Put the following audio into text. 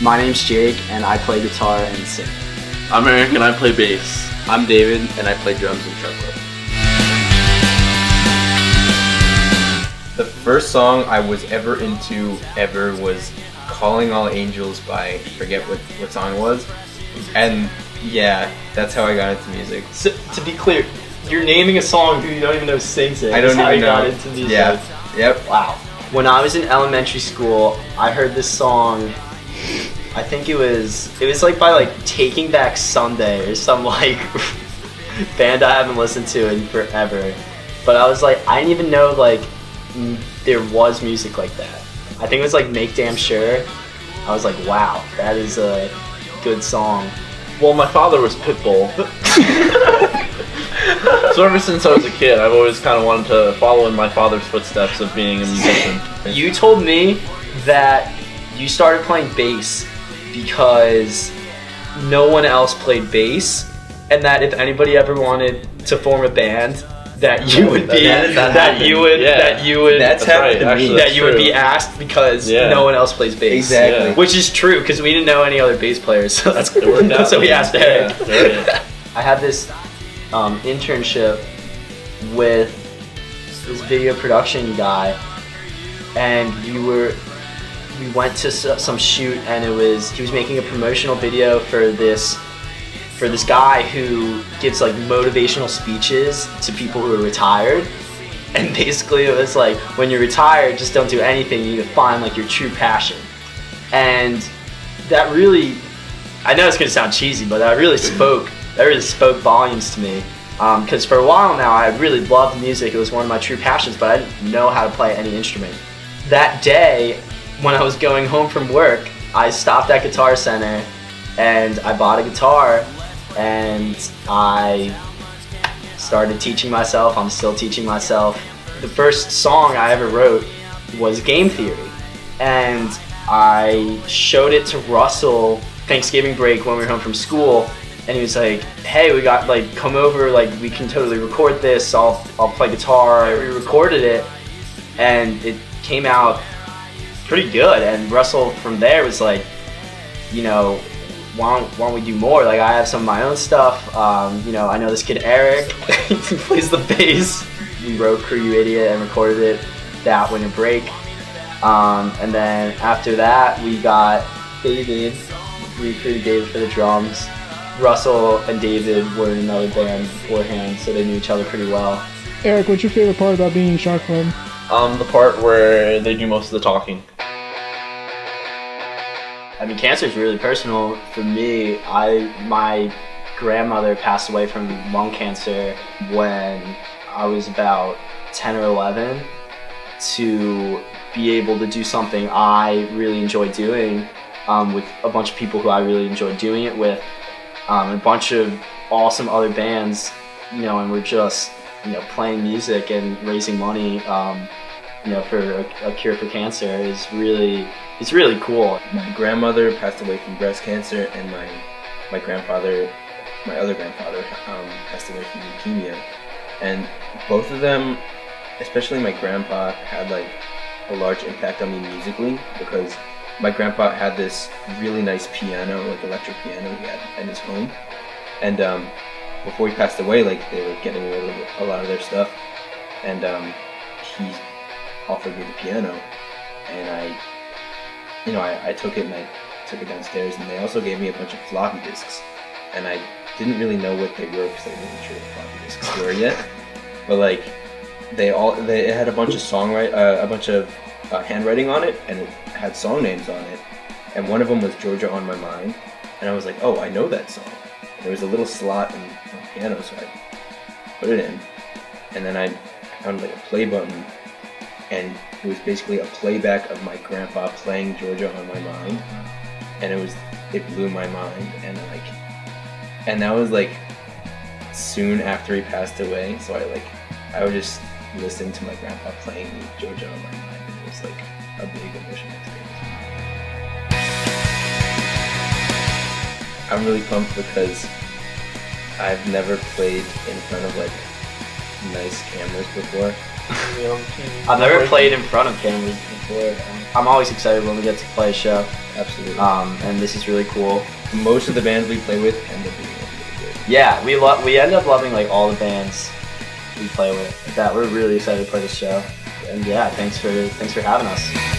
My name's Jake, and I play guitar and sing. I'm Eric, and I play bass. I'm David, and I play drums and trumpet. The first song I was ever into was Calling All Angels by, I forget what song it was. And yeah, that's how I got into music. So, to be clear, you're naming a song who you don't even know sings it. I don't even know. Got into music. Yeah. Yep. Wow. When I was in elementary school, I heard this song. I think it was like by like Taking Back Sunday or some like band I haven't listened to in forever. But I was like, I didn't even know like there was music like that. I think it was like Make Damn Sure. I was like, wow, that is a good song. Well, my father was Pitbull. So ever since I was a kid, I've always kind of wanted to follow in my father's footsteps of being a musician. You told me that you started playing bass because no one else played bass, and that if anybody ever wanted to form a band, that you would be would be asked because no one else plays bass. Exactly. Yeah. Which is true because we didn't know any other bass players, so that's so we asked Eric. Yeah. I had this internship with this video production guy, and we went to some shoot, and he was making a promotional video for this guy who gives like motivational speeches to people who are retired. And basically it was like, when you're retired, just don't do anything, you need to find like your true passion. And that really, I know it's gonna sound cheesy, but that really spoke volumes to me. Because for a while now I really loved music, it was one of my true passions, but I didn't know how to play any instrument. That day, when I was going home from work, I stopped at Guitar Center and I bought a guitar and I started teaching myself. I'm still teaching myself. The first song I ever wrote was Game Theory, and I showed it to Russell Thanksgiving break when we were home from school, and he was like, hey, we got like, come over, like we can totally record this, I'll play guitar. We recorded it and it came out pretty good, and Russell from there was like, you know, why don't we do more? Like, I have some of my own stuff. You know, I know this kid Eric, he plays the bass. We wrote Crew You Idiot and recorded it that winter break. And then after that, we got David. We recruited David for the drums. Russell and David were in another band beforehand, so they knew each other pretty well. Eric, what's your favorite part about being in Shark Club? The part where they do most of the talking. I mean, cancer is really personal for me. My grandmother passed away from lung cancer when I was about 10 or 11. To be able to do something I really enjoy doing with a bunch of people who I really enjoy doing it with, a bunch of awesome other bands, you know, and we're just, you know, playing music and raising money, you know, for a cure for cancer is really, it's really cool. My grandmother passed away from breast cancer, and my grandfather, my other grandfather, passed away from leukemia. And both of them, especially my grandpa, had like a large impact on me musically, because my grandpa had this really nice piano, like electric piano he had in his home. And before he passed away, like they were getting rid of a lot of their stuff, and he offered me the piano, and I took it, and I took it downstairs, and they also gave me a bunch of floppy disks, and I didn't really know what they were because I wasn't sure what floppy disks were yet, but like they had a bunch of handwriting on it, and it had song names on it, and one of them was Georgia on My Mind, and I was like, oh, I know that song. And there was a little slot in the piano, so I put it in, and then I found like a play button, and it was basically a playback of my grandpa playing Georgia on My Mind, and it blew my mind, and that was like soon after he passed away, so I would just listen to my grandpa playing Georgia on My Mind, and it was like a big emotional experience. I'm really pumped because I've never played in front of like nice cameras before. I've never played in front of cameras before. I'm always excited when we get to play a show. Absolutely. And this is really cool. Most of the bands we play with end up being really good. Yeah, we end up loving like all the bands we play with. That we're really excited to play this show. And yeah, thanks for having us.